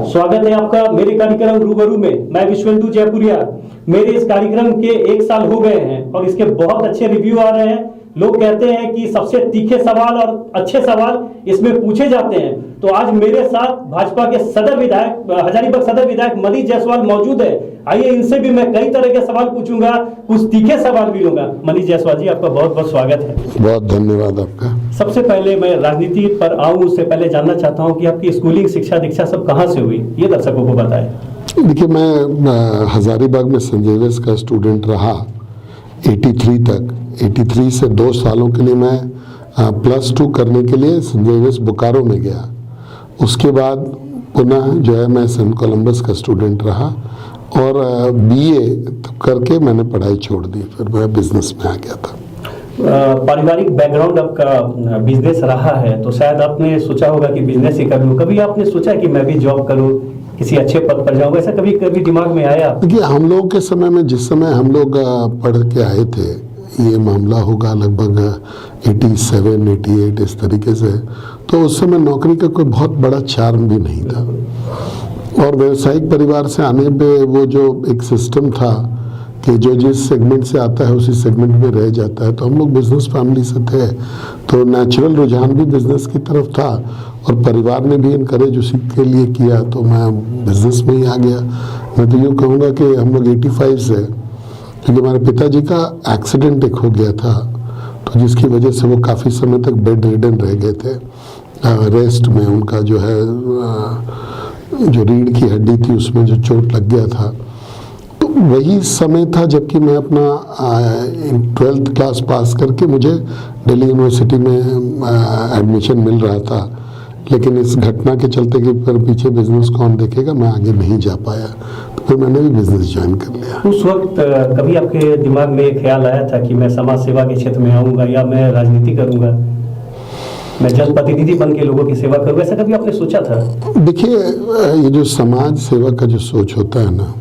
नमस्कार, स्वागत है आपका मेरे कार्यक्रम रूबरू में। मैं विश्वेंदु जयपुरिया। मेरे इस कार्यक्रम के 1 साल हो गए हैं और इसके बहुत अच्छे रिव्यू आ रहे हैं। लोग कहते हैं कि सबसे तीखे सवाल और अच्छे सवाल इसमें पूछे जाते हैं। तो आज मेरे साथ भाजपा के सदर विधायक, हजारीबाग सदर विधायक मनीष जायसवाल मौजूद है। आइए इनसे भी मैं कई तरह के सवाल पूछूंगा, कुछ तीखे सवाल भी लूंगा। मनीष जायसवाल जी, आपका बहुत बहुत स्वागत है। बहुत धन्यवाद आपका। सबसे पहले मैं राजनीति पर आऊं उससे पहले जानना चाहता हूं कि आपकी स्कूलिंग, शिक्षा दीक्षा सब कहां से हुई, ये दर्शकों को बताएं। देखिए, मैं हजारीबाग में सेंट जेवियर्स का स्टूडेंट रहा 83 तक। 83 से 2 सालों के लिए मैं +2 करने के लिए सेंट जेवियर्स बोकारो में गया। उसके बाद पुनः जो है मैं सेंट कोलंबस का स्टूडेंट रहा और BA करके मैंने पढ़ाई छोड़ दी। फिर मैं बिजनेस में आ गया था। पारिवारिक बैकग्राउंड आपका बिजनेस रहा है, तो शायद आपने सोचा होगा कि बिजनेस ही कर लूं। कभी आपने सोचा कि मैं भी जॉब करूं, किसी अच्छे पद पर जाऊं, ऐसा कभी दिमाग में आया? देखिए, हम लोगों के समय में, जिस समय हम लोग पढ़ के आए थे, ये मामला होगा लगभग 87, 88 इस तरीके से। तो उस समय नौकरी का कोई बहुत बड़ा चार्म भी नहीं था और व्यवसायिक परिवार से आने पे वो जो एक सिस्टम था कि जो जिस सेगमेंट से आता है उसी सेगमेंट में रह जाता है। तो हम लोग बिजनेस फैमिली से थे, तो नेचुरल रुझान भी बिजनेस की तरफ था और परिवार ने भी इनकरेज उसी के लिए किया, तो मैं बिजनेस में ही आ गया। मैं तो यूँ कहूँगा कि हम लोग 85 से, क्योंकि हमारे पिताजी का एक्सीडेंट एक हो गया था, तो जिसकी वजह से वो काफ़ी समय तक बेड रिडन रह गए थे। रेस्ट में उनका जो है जो रीढ़ की हड्डी थी उसमें जो चोट लग गया था। तो वही समय था जबकि मैं अपना 12th क्लास पास करके मुझे दिल्ली यूनिवर्सिटी में एडमिशन मिल रहा था। लेकिन इस घटना के चलते कि फिर पीछे बिजनेस कौन देखेगा, मैं आगे नहीं जा पाया, तो फिर मैंने भी बिजनेस ज्वाइन कर लिया। उस वक्त कभी आपके दिमाग में एक ख्याल आया था कि मैं समाज सेवा के क्षेत्र में आऊँगा या मैं राजनीति करूँगा, मैं जनप्रतिनिधि बन के लोगों की सेवा करूँ, ऐसा कभी आपने सोचा था? देखिए, ये जो समाज सेवा का जो सोच होता है ना,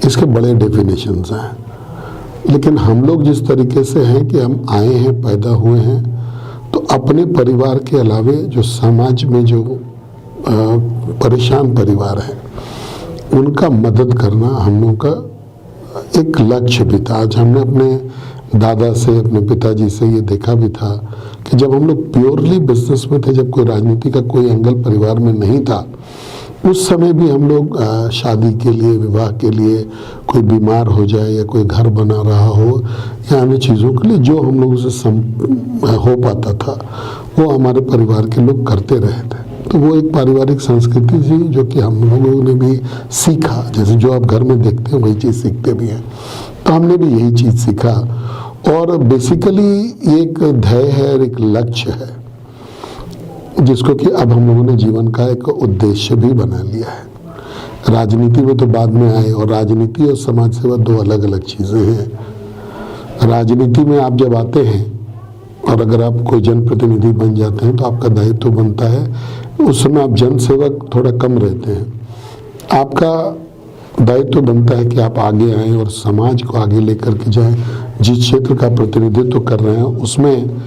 इसके बड़े डेफिनेशंस हैं। लेकिन हम लोग जिस तरीके से हैं कि हम आए हैं, पैदा हुए हैं, तो अपने परिवार के अलावे जो समाज में जो परेशान परिवार है उनका मदद करना हम लोग का एक लक्ष्य भी था। आज हमने अपने दादा से, अपने पिताजी से ये देखा भी था कि जब हम लोग प्योरली बिजनेस में थे, जब कोई राजनीति का कोई एंगल परिवार में नहीं था, उस समय भी हम लोग शादी के लिए, विवाह के लिए, कोई बीमार हो जाए या कोई घर बना रहा हो या अन्य चीज़ों के लिए जो हम लोगों से हो पाता था वो हमारे परिवार के लोग करते रहे थे। तो वो एक पारिवारिक संस्कृति थी जो कि हम लोगों ने भी सीखा। जैसे जो आप घर में देखते हैं वही चीज़ सीखते भी हैं, तो हमने भी यही चीज़ सीखा। और बेसिकली ये एक ध्येय है, एक लक्ष्य है जिसको कि अब हम लोगों ने जीवन का एक उद्देश्य भी बना लिया है। राजनीति में तो बाद में आए, और राजनीति और समाज सेवा 2 अलग अलग चीज़ें हैं। राजनीति में आप जब आते हैं और अगर आप कोई जनप्रतिनिधि बन जाते हैं तो आपका दायित्व बनता है, उस समय आप जन सेवक थोड़ा कम रहते हैं। आपका दायित्व बनता है कि आप आगे आएँ और समाज को आगे लेकर के जाएं। जिस क्षेत्र का प्रतिनिधित्व कर रहे हैं उसमें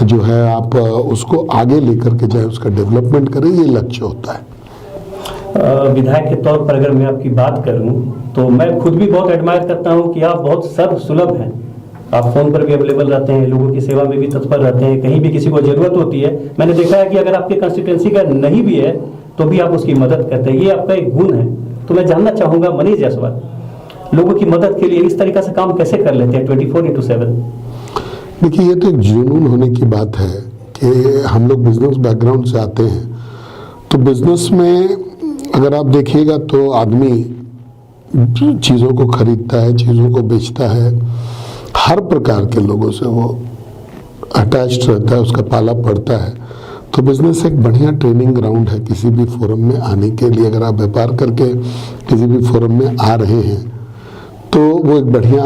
जो है आप उसको आगे लेकर के जाए, उसका डेवलपमेंट करें, ये लक्ष्य होता है। विधायक के तौर पर अगर मैं आपकी बात करूं तो मैं खुद भी बहुत एडमायर करता हूं कि आप बहुत सर्वसुलभ हैं। आप फोन पर भी अवेलेबल रहते हैं, लोगों की सेवा में भी तत्पर रहते हैं, कहीं भी किसी को जरूरत होती है। मैंने देखा है कि अगर आपके कंस्टिट्यूएंसी का नहीं भी है तो भी आप उसकी मदद करते हैं, ये आपका एक गुण है। तो मैं जानना चाहूंगा मनीष जायसवाल, लोगों की मदद के लिए इस तरीका से काम कैसे कर लेते हैं 24/7? देखिए, ये तो एक जुनून होने की बात है कि हम लोग बिजनेस बैकग्राउंड से आते हैं। तो बिजनेस में अगर आप देखिएगा तो आदमी चीज़ों को खरीदता है, चीज़ों को बेचता है, हर प्रकार के लोगों से वो अटैच्ड रहता है, उसका पाला पड़ता है। तो बिजनेस एक बढ़िया ट्रेनिंग ग्राउंड है किसी भी फोरम में आने के लिए। अगर आप व्यापार करके किसी भी फोरम में आ रहे हैं तो वो एक बढ़िया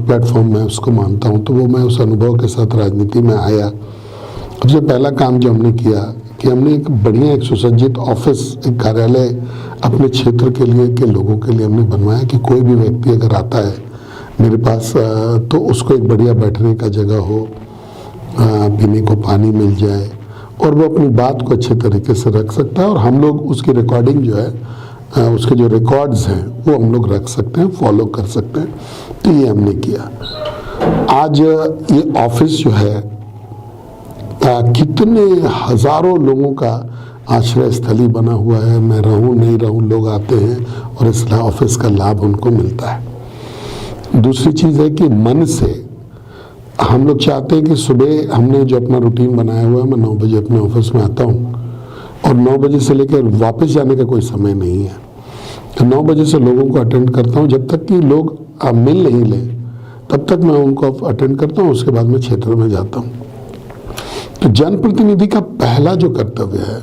प्लेटफॉर्म मैं उसको मानता हूँ। तो वो मैं उस अनुभव के साथ राजनीति में आया। सबसे पहला काम जो हमने किया कि हमने एक बढ़िया, एक सुसज्जित ऑफिस, एक कार्यालय अपने क्षेत्र के लिए, के लोगों के लिए हमने बनवाया कि कोई भी व्यक्ति अगर आता है मेरे पास तो उसको एक बढ़िया बैठने का जगह हो, पीने को पानी मिल जाए और वो अपनी बात को अच्छे तरीके से रख सकता है। और हम लोग उसकी रिकॉर्डिंग जो है उसके जो रिकॉर्ड्स हैं वो हम लोग रख सकते हैं, फॉलो कर सकते हैं। तो ये हमने किया। आज ये ऑफिस जो है कितने हजारों लोगों का आश्रय स्थली बना हुआ है। मैं रहूं नहीं रहूं, लोग आते हैं और इस ऑफिस का लाभ उनको मिलता है। दूसरी चीज़ है कि मन से हम लोग चाहते हैं कि सुबह हमने जो अपना रूटीन बनाया हुआ है, मैं 9 बजे अपने ऑफिस में आता हूँ और 9 बजे से लेकर वापस जाने का कोई समय नहीं है। तो 9 बजे से लोगों को अटेंड करता हूँ, जब तक कि लोग मिल नहीं लें तब तक मैं उनको अटेंड करता हूँ। उसके बाद मैं क्षेत्र में जाता हूँ। तो जनप्रतिनिधि का पहला जो कर्तव्य है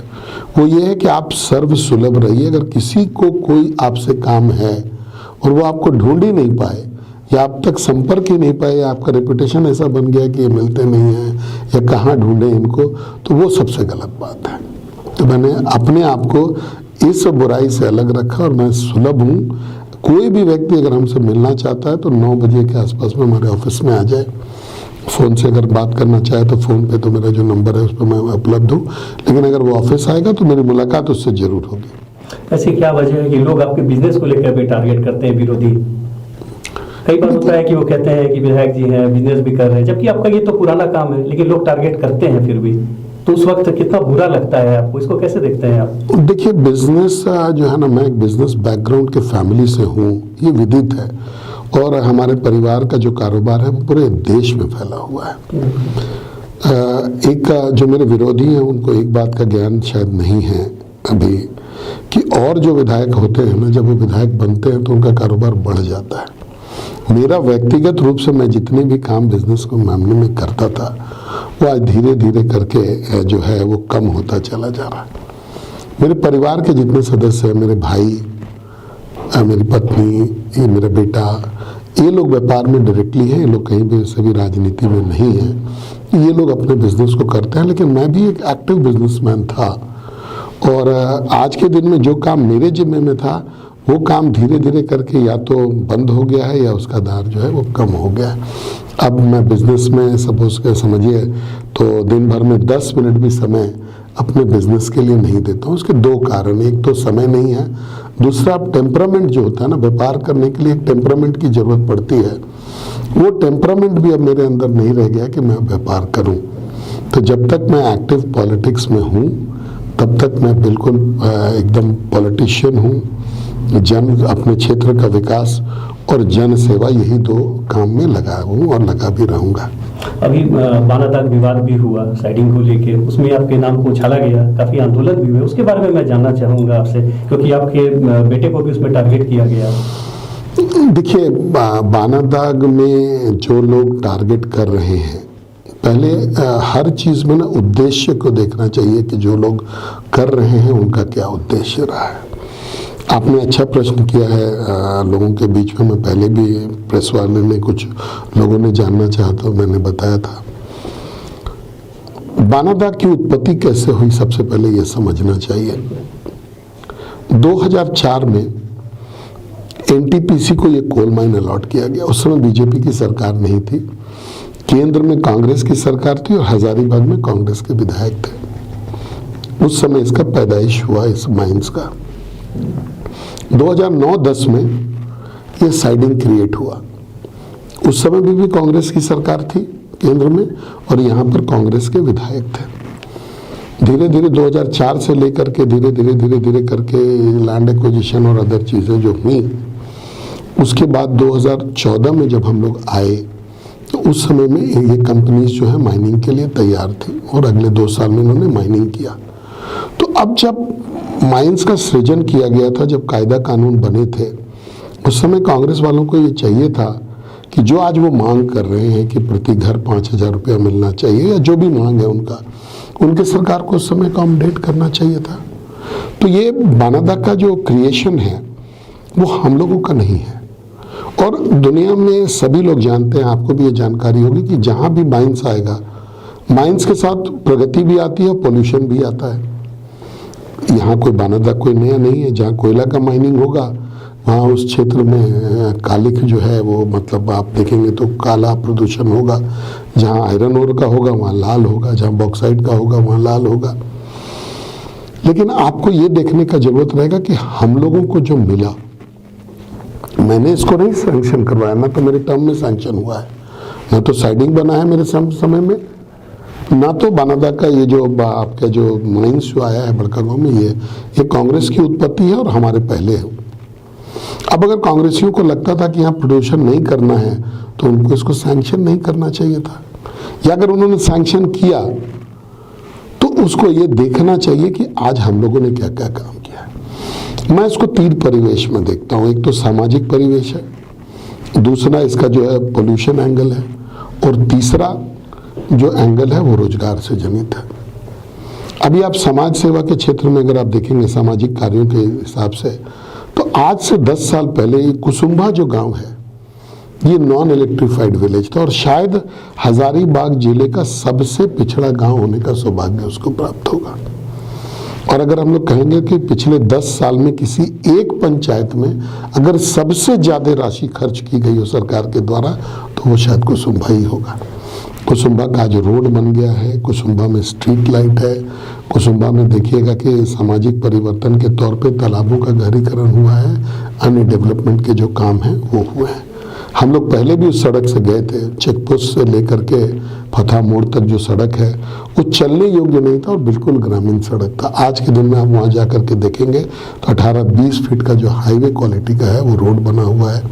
वो ये है कि आप सर्व सुलभ रहिए। अगर किसी को कोई आपसे काम है और वो आपको ढूंढ ही नहीं पाए या आप तक संपर्क ही नहीं पाए या आपका रेपुटेशन ऐसा बन गया कि ये मिलते नहीं हैं या कहाँ ढूंढे इनको, तो वो सबसे गलत बात है। तो मैंने अपने आप को इस बुराई से अलग रखा और मैं सुलभ हूँ। कोई भी व्यक्ति अगर हमसे मिलना चाहता है तो 9 बजे के आसपास में हमारे ऑफिस में आ जाए। फ़ोन से अगर बात करना चाहे तो फ़ोन पे तो मेरा जो नंबर है उस पर मैं उपलब्ध हूँ, लेकिन अगर वो ऑफिस आएगा तो मेरी मुलाकात उससे जरूर होगी। ऐसी क्या वजह है कि लोग आपके बिजनेस को लेकर भी टारगेट करते हैं विरोधी? कई बार होता है कि वो कहते हैं कि विधायक जी हैं, बिजनेस भी कर रहे हैं, जबकि आपका ये तो पुराना काम है, लेकिन लोग टारगेट करते हैं फिर भी। तो उस वक्त कितना बुरा लगता है आपको, इसको कैसे देखते हैं आप? देखिए, बिजनेस जो है ना, मैं एक बिजनेस बैकग्राउंड के फैमिली से हूँ, ये विदित है। और हमारे परिवार का जो कारोबार है वो पूरे देश में फैला हुआ है। एक जो मेरे विरोधी हैं उनको एक बात का ज्ञान शायद नहीं है अभी कि और जो विधायक होते हैं ना, जब वो विधायक बनते हैं तो उनका कारोबार बढ़ जाता है। मेरा व्यक्तिगत रूप से मैं जितने भी काम बिजनेस को मामले में करता था वो आज धीरे धीरे करके जो है वो कम होता चला जा रहा है। मेरे परिवार के जितने सदस्य हैं, मेरे भाई, मेरी पत्नी, ये मेरा बेटा, ये लोग व्यापार में डायरेक्टली हैं। ये लोग कहीं भी से भी राजनीति में नहीं हैं। ये लोग अपने बिजनेस को करते हैं, लेकिन मैं भी एक एक्टिव बिजनेसमैन था। और आज के दिन में जो काम मेरे जिम्मे में था वो काम धीरे धीरे करके या तो बंद हो गया है या उसका दार जो है वो कम हो गया है। अब मैं बिजनेस में सपोज के समझिए तो दिन भर में 10 मिनट भी समय अपने बिजनेस के लिए नहीं देता हूँ। उसके 2 कारण, एक तो समय नहीं है, दूसरा टेम्परामेंट जो होता है ना, व्यापार करने के लिए एक टेम्परामेंट की जरूरत पड़ती है। वो टेम्परामेंट भी अब मेरे अंदर नहीं रह गया कि मैं व्यापार करूँ। तो जब तक मैं एक्टिव पॉलिटिक्स में हूँ तब तक मैं बिल्कुल एकदम पॉलिटिशियन हूँ। अपने क्षेत्र का विकास और जन सेवा, यही 2 काम में लगा हूँ और लगा भी रहूँगा। अभी बानादाग विवाद भी हुआ साइडिंग को लेके, उसमें आपके नाम को उछाला गया, काफी आंदोलन भी हुए, उसके बारे में मैं जानना चाहूँगा आपसे, क्योंकि आपके बेटे को भी उसमें टारगेट किया गया। देखिए, बानादाग में जो लोग टारगेट कर रहे हैं, पहले हर चीज़ में ना उद्देश्य को देखना चाहिए कि जो लोग कर रहे हैं उनका क्या उद्देश्य रहा है। आपने अच्छा प्रश्न किया है लोगों के बीच में। मैं पहले भी प्रेस वाले ने कुछ लोगों ने जानना चाहा तो मैंने बताया था। बानादाग की उत्पत्ति कैसे हुई, सबसे पहले ये समझना चाहिए। 2004 में एनटीपीसी को ये कोल माइन अलॉट किया गया। उस समय बीजेपी की सरकार नहीं थी, केंद्र में कांग्रेस की सरकार थी और हजारीबाग में कांग्रेस के विधायक थे। उस समय इसका पैदाइश हुआ, इस माइंस का। 2009-10 में ये साइडिंग क्रिएट हुआ। उस समय भी कांग्रेस की सरकार थी केंद्र में और यहाँ पर कांग्रेस के विधायक थे। धीरे धीरे 2004 से लेकर के धीरे धीरे करके लैंड एक्विजिशन और अदर चीज़ें जो हुई, उसके बाद 2014 में जब हम लोग आए तो उस समय में ये कंपनीज जो है माइनिंग के लिए तैयार थी और अगले 2 साल में इन्होंने माइनिंग किया। तो अब जब माइंस का सृजन किया गया था, जब कायदा कानून बने थे, उस समय कांग्रेस वालों को ये चाहिए था कि जो आज वो मांग कर रहे हैं कि प्रति घर 5,000 रुपया मिलना चाहिए या जो भी मांग है उनका, उनके सरकार को उस समय अकोमोडेट करना चाहिए था। तो ये बानादाग का जो क्रिएशन है वो हम लोगों का नहीं है। और दुनिया में सभी लोग जानते हैं, आपको भी ये जानकारी होगी कि जहाँ भी माइंस आएगा, माइंस के साथ प्रगति भी आती है, पोल्यूशन भी आता है। यहाँ कोई बानादाग कोई नया नहीं है। जहाँ कोयला का माइनिंग होगा वहाँ उस क्षेत्र में कालिक जो है वो, मतलब आप देखेंगे तो काला प्रदूषण होगा। जहाँ आयरन ओर का होगा वहाँ लाल होगा, जहाँ बॉक्साइट का होगा वहाँ लाल होगा। लेकिन आपको ये देखने का जरूरत रहेगा कि हम लोगों को जो मिला, मैंने इसको नहीं सैंक्शन करवाया, ना तो मेरे टर्म में सैंक्शन हुआ है, ना तो साइडिंग बना है मेरे समय में, ना तो बानादा का ये जो आपका जो माइंस जो आया है बड़कागांव में, ये कांग्रेस की उत्पत्ति है और हमारे पहले है। अब अगर कांग्रेसियों को लगता था कि यहाँ प्रदूषण नहीं करना है तो उनको इसको सैंक्शन नहीं करना चाहिए था, या अगर उन्होंने सैंक्शन किया तो उसको ये देखना चाहिए कि आज हम लोगों ने क्या क्या काम किया है। मैं इसको तीन परिवेश में देखता हूँ। एक तो सामाजिक परिवेश है, दूसरा इसका जो है पोल्यूशन एंगल है, और तीसरा जो एंगल है वो रोजगार से जनित है। अभी आप समाज सेवा के क्षेत्र में अगर आप देखेंगे सामाजिक कार्यों के हिसाब से, तो आज से 10 साल पहले कुसुम्भा जो गांव है ये नॉन इलेक्ट्रिफाइड विलेज था, और शायद हजारीबाग जिले का सबसे पिछड़ा गांव होने का सौभाग्य उसको प्राप्त होगा। और अगर हम लोग कहेंगे कि पिछले 10 साल में किसी एक पंचायत में अगर सबसे ज्यादा राशि खर्च की गई हो सरकार के द्वारा, तो वो शायद कुसुम्भा ही होगा। कुसुम्भा का जो रोड बन गया है, कुसुम्भा में स्ट्रीट लाइट है, कुसुम्भा में देखिएगा कि सामाजिक परिवर्तन के तौर पे तालाबों का गहरीकरण हुआ है, अन्य डेवलपमेंट के जो काम हैं वो हुए हैं। हम लोग पहले भी उस सड़क से गए थे, चेक पोस्ट से लेकर के फतह मोड़ तक जो सड़क है वो चलने योग्य नहीं था और बिल्कुल ग्रामीण सड़क था। आज के दिन में आप वहाँ जा कर के देखेंगे तो 18-20 फीट का जो हाईवे क्वालिटी का है वो रोड बना हुआ है।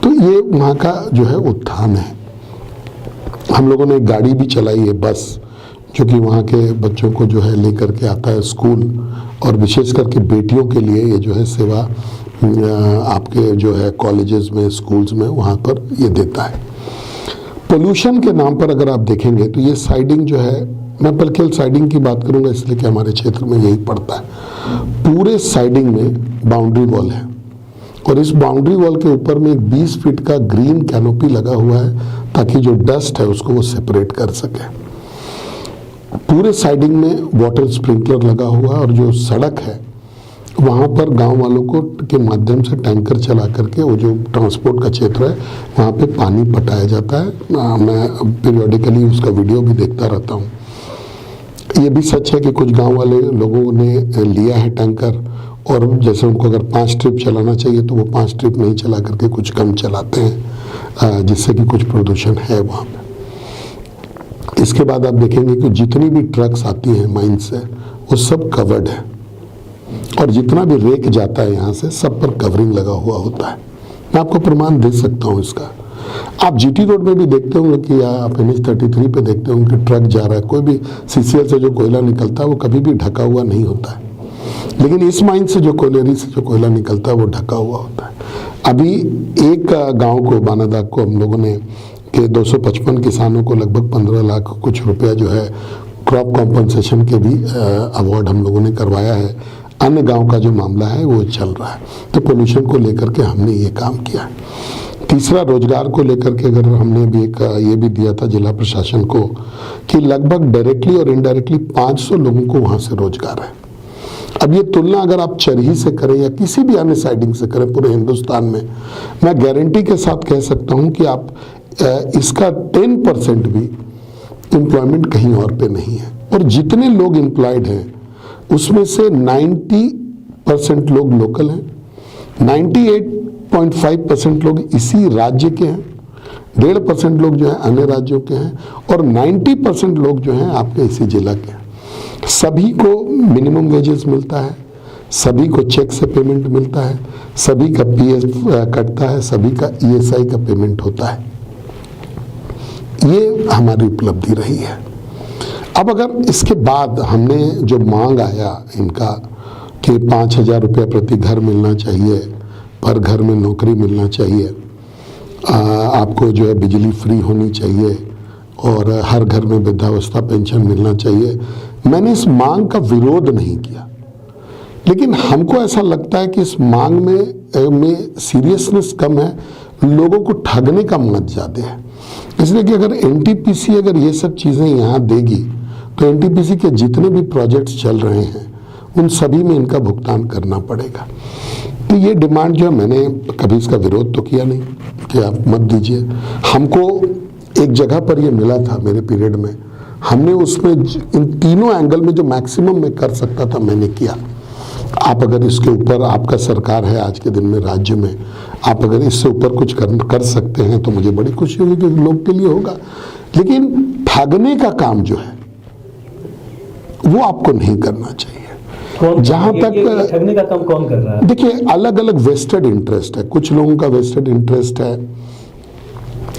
तो ये वहाँ का जो है उत्थान है। हम लोगों ने एक गाड़ी भी चलाई है, बस, जो कि वहाँ के बच्चों को जो है लेकर के आता है स्कूल, और विशेष करके बेटियों के लिए ये जो है सेवा आपके जो है कॉलेजेस में, स्कूल्स में, वहाँ पर ये देता है। पोल्यूशन के नाम पर अगर आप देखेंगे तो ये साइडिंग जो है, मैं केवल साइडिंग की बात करूँगा इसलिए कि हमारे क्षेत्र में यही पड़ता है। पूरे साइडिंग में बाउंड्री वॉल है, और इस बाउंड्री वॉल के ऊपर में एक 20 फीट का ग्रीन कैनोपी लगा हुआ है ताकि जो डस्ट है उसको वो सेपरेट कर सके। पूरे साइडिंग में वाटर स्प्रिंकलर लगा हुआ है, और जो सड़क है वहाँ पर गांव वालों को के माध्यम से टैंकर चला करके वो जो ट्रांसपोर्ट का क्षेत्र है वहाँ पे पानी पटाया जाता है। मैं पीरियडिकली उसका वीडियो भी देखता रहता हूँ। ये भी सच है कि कुछ गांव वाले लोगों ने लिया है टैंकर, और जैसे उनको अगर 5 ट्रिप चलाना चाहिए तो वो 5 ट्रिप नहीं चला करके कुछ कम चलाते हैं, जिससे कि कुछ प्रदूषण है वहाँ पे। इसके बाद आप देखेंगे कि जितनी भी ट्रक्स आती हैं माइन से वो सब कवर्ड है, और जितना भी रेक जाता है यहाँ से सब पर कवरिंग लगा हुआ होता है। मैं आपको प्रमाण दे सकता हूँ इसका। आप जीटी रोड में भी देखते होंगे कि आप NH-33 पे देखते होंगे कि ट्रक जा रहा है, कोई भी CCL से जो कोयला निकलता है वो कभी भी ढका हुआ नहीं होता है, लेकिन इस माइन से जो कोयलेरी से जो कोयला निकलता है वो ढका हुआ होता है। अभी एक गांव को, बानादा को, हम लोगों ने के 255 किसानों को लगभग 15 लाख कुछ रुपया जो है क्रॉप कॉम्पनसेशन के भी अवार्ड हम लोगों ने करवाया है। अन्य गांव का जो मामला है वो चल रहा है। तो पोल्यूशन को लेकर के हमने ये काम किया। तीसरा, रोजगार को लेकर के अगर हमने भी एक ये भी दिया था जिला प्रशासन को कि लगभग डायरेक्टली और इनडायरेक्टली 500 लोगों को वहाँ से रोजगार है। अब ये तुलना अगर आप चरही से करें या किसी भी अन्य साइडिंग से करें पूरे हिंदुस्तान में, मैं गारंटी के साथ कह सकता हूँ कि आप इसका 10% भी एम्प्लॉयमेंट कहीं और पे नहीं है। और जितने लोग एम्प्लॉयड हैं उसमें से 90% लोग लोकल हैं, 98.5% लोग इसी राज्य के हैं, 1.5% लोग जो है अन्य राज्यों के हैं, और 90% लोग जो हैं आपके इसी जिला के हैं। सभी को मिनिमम वेजेस मिलता है, सभी को चेक से पेमेंट मिलता है, सभी का PF कटता है, सभी का ESI का पेमेंट होता है। ये हमारी उपलब्धि रही है। अब अगर इसके बाद हमने जो मांग आया इनका कि 5,000 रुपया प्रति घर मिलना चाहिए, पर घर में नौकरी मिलना चाहिए, आपको जो है बिजली फ्री होनी चाहिए, और हर घर में वृद्धावस्था पेंशन मिलना चाहिए, मैंने इस मांग का विरोध नहीं किया, लेकिन हमको ऐसा लगता है कि इस मांग में सीरियसनेस कम है, लोगों को ठगने का मत ज़्यादा है। इसलिए कि अगर NTPC अगर ये सब चीज़ें यहाँ देगी तो NTPC के जितने भी प्रोजेक्ट्स चल रहे हैं उन सभी में इनका भुगतान करना पड़ेगा। तो ये डिमांड जो है, मैंने कभी इसका विरोध तो किया नहीं कि आप मत दीजिए। हमको एक जगह पर ये मिला था मेरे पीरियड में, हमने उसमें इन तीनों एंगल में जो मैक्सिमम मैं कर सकता था मैंने किया। आप अगर इसके ऊपर, आपका सरकार है आज के दिन में राज्य में, आप अगर इससे ऊपर कुछ कर सकते हैं तो मुझे बड़ी खुशी होगी कि लोग के लिए होगा। लेकिन ठगने का काम जो है वो आपको नहीं करना चाहिए। जहां तक ठगने का काम कौन कर रहा है? देखिए, अलग अलग वेस्टेड इंटरेस्ट है। कुछ लोगों का वेस्टेड इंटरेस्ट है,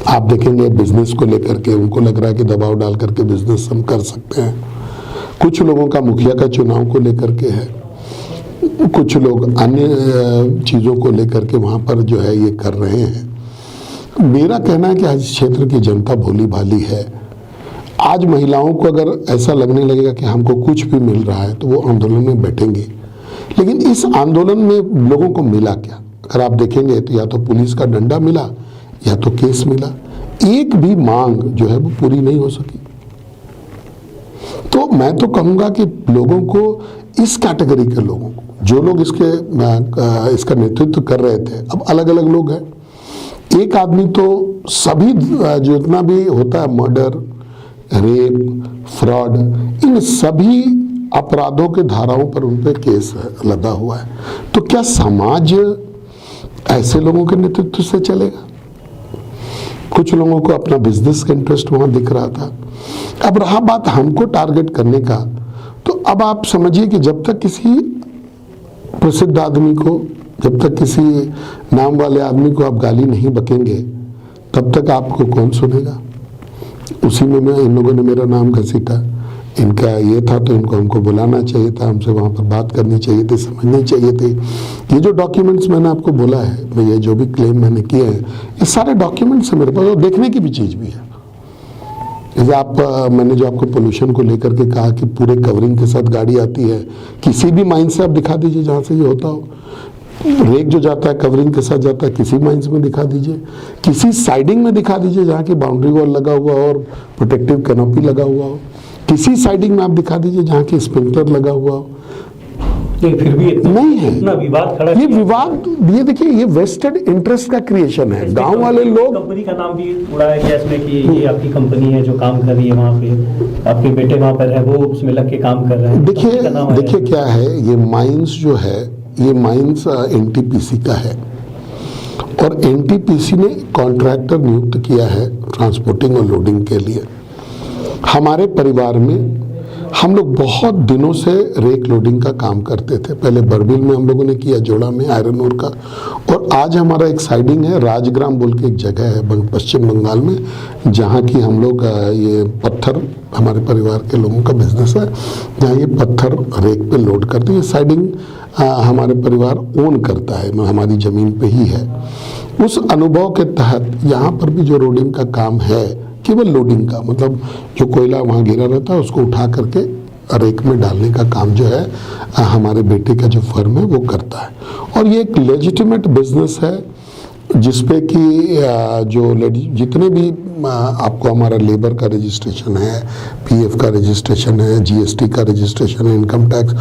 आप देखेंगे बिजनेस को लेकर के उनको लग रहा है कि दबाव डाल करके बिजनेस हम कर सकते हैं। कुछ लोगों का मुखिया का चुनाव को लेकर के है, कुछ लोग अन्य चीज़ों को लेकर के वहाँ पर जो है ये कर रहे हैं। मेरा कहना है कि आज क्षेत्र की जनता भोली भाली है। आज महिलाओं को अगर ऐसा लगने लगेगा कि हमको कुछ भी मिल रहा है तो वो आंदोलन में बैठेंगे। लेकिन इस आंदोलन में लोगों को मिला क्या? अगर आप देखेंगे तो या तो पुलिस का डंडा मिला या तो केस मिला। एक भी मांग जो है वो पूरी नहीं हो सकी। तो मैं तो कहूँगा कि लोगों को, इस कैटेगरी के लोगों को, जो लोग इसका नेतृत्व कर रहे थे, अब अलग अलग लोग हैं। एक आदमी तो सभी जितना भी होता है, मर्डर, रेप, फ्रॉड, इन सभी अपराधों के धाराओं पर उन पर केस लगा हुआ है। तो क्या समाज ऐसे लोगों के नेतृत्व से चलेगा? कुछ लोगों को अपना बिजनेस का इंटरेस्ट वहां दिख रहा था। अब रहा बात हमको टारगेट करने का, तो अब आप समझिए कि जब तक किसी प्रसिद्ध आदमी को, जब तक किसी नाम वाले आदमी को आप गाली नहीं बकेंगे तब तक आपको कौन सुनेगा। उसी में मैं, इन लोगों ने मेरा नाम घसीटा, इनका ये था तो इनको हमको बुलाना चाहिए था, हमसे वहाँ पर बात करनी चाहिए थी, समझनी चाहिए थी। ये जो डॉक्यूमेंट्स मैंने आपको बोला है, मैं ये जो भी क्लेम मैंने किए हैं, ये सारे डॉक्यूमेंट्स हैं मेरे पास, और देखने की भी चीज़ भी है। जैसे मैंने जो आपको पोल्यूशन को लेकर के कहा कि पूरे कवरिंग के साथ गाड़ी आती है, किसी भी माइन से आप दिखा दीजिए जहाँ से ये होता हो। रेक जो जाता है कवरिंग के साथ जाता है, किसी माइंस में दिखा दीजिए, किसी साइडिंग में दिखा दीजिए जहाँ की बाउंड्री वॉल लगा हुआ हो और प्रोटेक्टिव कैनोपी लगा हुआ हो, किसी साइडिंग में आप दिखा दीजिए जहाँ की स्प्रिंकलर लगा हुआ हो। फिर भी नहीं है, इतना विवाद खड़ा, ये विवाद, ये देखिए, ये वेस्टेड इंटरेस्ट का क्रिएशन है। गांव वाले लोग, कंपनी का नाम भी उड़ाया गया इसमें कि ये आपकी कंपनी है जो काम कर रही है वहाँ पे, आपके बेटे वहाँ पर है, वो उसमें लग के काम कर रहे हैं। देखिए क्या है, ये माइंस जो है, ये माइंस एनटीपीसी का है, और एनटीपीसी ने कॉन्ट्रैक्टर नियुक्त किया है ट्रांसपोर्टिंग और लोडिंग के लिए। हमारे परिवार में हम लोग बहुत दिनों से रेक लोडिंग का काम करते थे। पहले बरबिल में हम लोगों ने किया, जोड़ा में आयरन ओर का, और आज हमारा एक साइडिंग है, राजग्राम बोल के एक जगह है पश्चिम बंगाल में, जहाँ की हम लोग ये पत्थर, हमारे परिवार के लोगों का बिजनेस है, जहाँ ये पत्थर रेक पे लोड करते हैं। ये साइडिंग हमारे परिवार ओन करता है, हमारी ज़मीन पे ही है। उस अनुभव के तहत यहाँ पर भी जो रोडिंग का काम है, केवल लोडिंग का, मतलब जो कोयला वहाँ गिरा रहता है उसको उठा करके रेक में डालने का काम जो है हमारे बेटे का जो फर्म है वो करता है। और ये एक लेजिटिमेट बिजनेस है जिसपे कि जो जितने भी आपको हमारा लेबर का रजिस्ट्रेशन है, पीएफ का रजिस्ट्रेशन है, जीएसटी का रजिस्ट्रेशन है, इनकम टैक्स,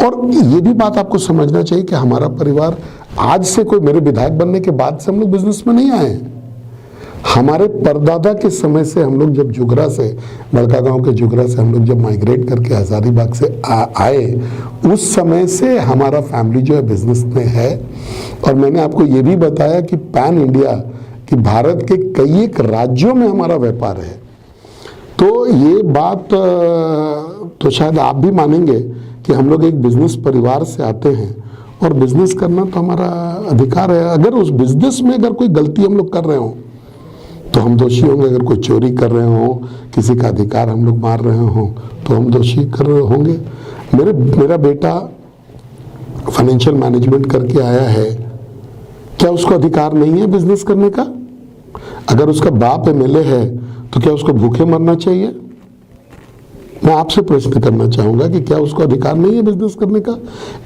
और ये भी बात आपको समझना चाहिए कि हमारा परिवार आज से, कोई मेरे विधायक बनने के बाद से हम लोग बिजनेस में नहीं आए हैं। हमारे परदादा के समय से हम लोग जब जुगरा से, बड़का गांव के जुगरा से हम लोग जब माइग्रेट करके हजारीबाग से आए, उस समय से हमारा फैमिली जो है बिजनेस में है। और मैंने आपको ये भी बताया कि पैन इंडिया, कि भारत के कई एक राज्यों में हमारा व्यापार है। तो ये बात तो शायद आप भी मानेंगे कि हम लोग एक बिजनेस परिवार से आते हैं, और बिजनेस करना तो हमारा अधिकार है। अगर उस बिजनेस में अगर कोई गलती हम लोग कर रहे हो तो हम दोषी होंगे। अगर कोई चोरी कर रहे हो, किसी का अधिकार हम लोग मार रहे हो, तो हम दोषी कर रहे होंगे। मेरा बेटा फाइनेंशियल मैनेजमेंट करके आया है, क्या उसको अधिकार नहीं है बिजनेस करने का? अगर उसका बाप एमएलए है तो क्या उसको भूखे मरना चाहिए? मैं आपसे प्रश्न करना चाहूंगा कि क्या उसको अधिकार नहीं है बिजनेस करने का?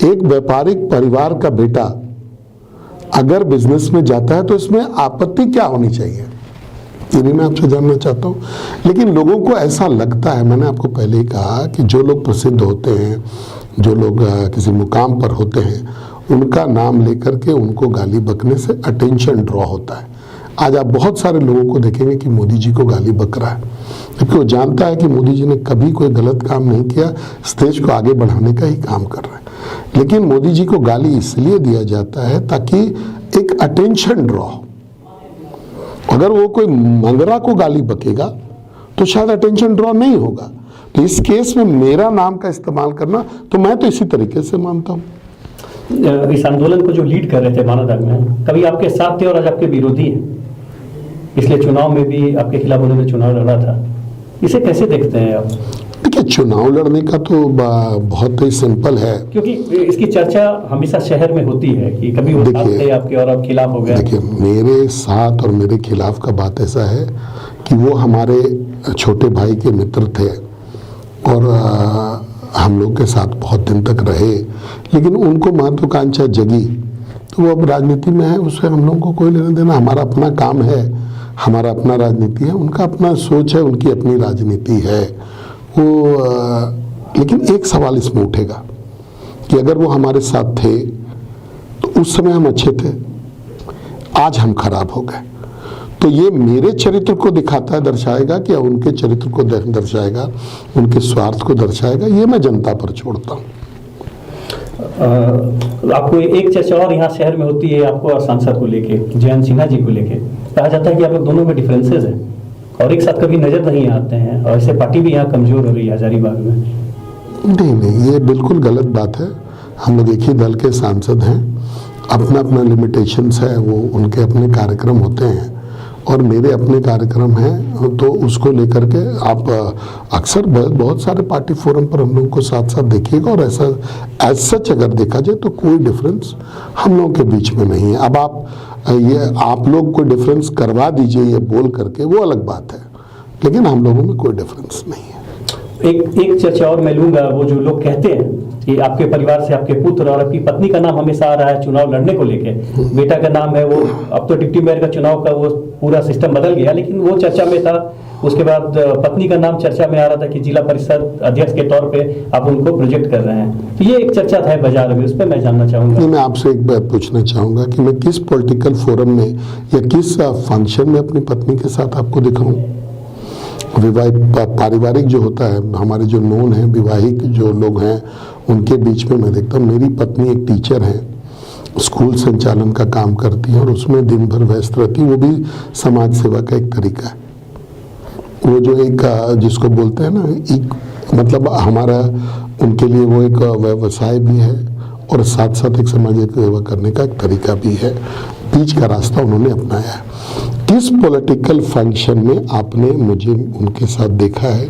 एक व्यापारिक परिवार का बेटा अगर बिजनेस में जाता है तो इसमें आपत्ति क्या होनी चाहिए, ये भी मैं आपसे जानना चाहता हूँ। लेकिन लोगों को ऐसा लगता है, मैंने आपको पहले ही कहा कि जो लोग प्रसिद्ध होते हैं, जो लोग किसी मुकाम पर होते हैं, उनका नाम लेकर के उनको गाली बकने से अटेंशन ड्रॉ होता है। आज आप बहुत सारे लोगों को देखेंगे कि मोदी जी को गाली बक रहा है, क्योंकि वो जानता है कि मोदी जी ने कभी कोई गलत काम नहीं किया, इस देश को आगे बढ़ाने का ही काम कर रहे हैं। लेकिन मोदी जी को गाली इसलिए दिया जाता है ताकि एक अटेंशन ड्रॉ हो। अगर वो कोई मंगरा को गाली बकेगा तो शायद अटेंशन ड्रॉ नहीं होगा। तो इस केस में मेरा नाम का इस्तेमाल करना, तो मैं तो इसी तरीके से मानता हूँ। इस आंदोलन को जो लीड कर रहे थे मानवदल में, कभी आपके साथ थे और आज आपके विरोधी हैं, इसलिए चुनाव में भी आपके खिलाफ उन्होंने चुनाव लड़ा था, इसे कैसे देखते हैं आप? देखिए, चुनाव लड़ने का तो बहुत ही सिंपल है, क्योंकि इसकी चर्चा हमेशा शहर में होती है कि कभी वो साथ थे आपके और अब खिलाफ हो गए। देखिए, मेरे साथ और मेरे खिलाफ का बात ऐसा है कि वो हमारे छोटे भाई के मित्र थे और हम लोग के साथ बहुत दिन तक रहे, लेकिन उनको महत्वाकांक्षा जगी तो वो अब राजनीति में है, उससे हम लोगों को कोई लेना देना। हमारा अपना काम है, हमारा अपना राजनीति है, उनका अपना सोच है, उनकी अपनी राजनीति है वो। लेकिन एक सवाल इसमें उठेगा कि अगर वो हमारे साथ थे तो उस समय हम अच्छे थे, आज हम खराब हो गए, तो ये मेरे चरित्र को दिखाता है, दर्शाएगा कि उनके चरित्र को दर्शाएगा, उनके स्वार्थ को दर्शाएगा, ये मैं जनता पर छोड़ता हूँ। आपको एक चर्चा और यहाँ शहर में होती है, आपको और सांसद को लेके, जयंत सिन्हा जी को लेके कहा जाता है कि आप लोग दोनों में डिफरेंसेस हैं और एक साथ कभी नजर नहीं आते हैं, और ऐसे पार्टी भी यहाँ कमजोर हो रही है हजारीबाग में। नहीं, ये बिल्कुल गलत बात है। हम लोग एक ही दल के सांसद हैं, अपना अपना लिमिटेशंस है, वो उनके अपने कार्यक्रम होते हैं और मेरे अपने कार्यक्रम हैं, तो उसको लेकर के आप अक्सर बहुत सारे पार्टी फोरम पर हम लोगों को साथ साथ देखिएगा, और ऐसा एज सच अगर देखा जाए तो कोई डिफरेंस हम लोगों के बीच में नहीं है। अब आप लोग कोई डिफरेंस करवा दीजिए ये बोल करके, वो अलग बात है, लेकिन हम लोगों में कोई डिफरेंस नहीं है। एक चर्चा और मैं लूंगा, वो जो लोग कहते हैं कि आपके परिवार से आपके पुत्र और आपकी पत्नी का नाम हमेशा आ रहा है चुनाव लड़ने को लेके, बेटा का नाम है वो, अब तो डिप्टी मेयर का चुनाव का वो पूरा सिस्टम बदल गया, लेकिन वो चर्चा में था। उसके बाद पत्नी का नाम चर्चा में आ रहा था कि जिला परिषद अध्यक्ष के तौर पे आप उनको प्रोजेक्ट कर रहे हैं, तो ये एक चर्चा था बाजार में, उस पर मैं जानना चाहूंगा। मैं आपसे एक बात पूछना चाहूंगा कि मैं किस पॉलिटिकल फोरम में या किस फंक्शन में अपनी पत्नी के साथ आपको दिखाऊं? पारिवारिक जो होता है, हमारे जो नोन हैं, विवाहिक जो लोग हैं, उनके बीच में मैं देखता हूँ। मेरी पत्नी एक टीचर है, स्कूल संचालन का काम करती है और उसमें दिन भर व्यस्त रहती है, वो भी समाज सेवा का एक तरीका है। वो जो एक जिसको बोलते हैं ना, एक मतलब हमारा उनके लिए वो एक व्यवसाय भी है और साथ साथ एक सामाजिक सेवा करने का एक तरीका भी है। बीच का रास्ता उन्होंने अपनाया है। किस पॉलिटिकल फंक्शन में आपने मुझे उनके साथ देखा है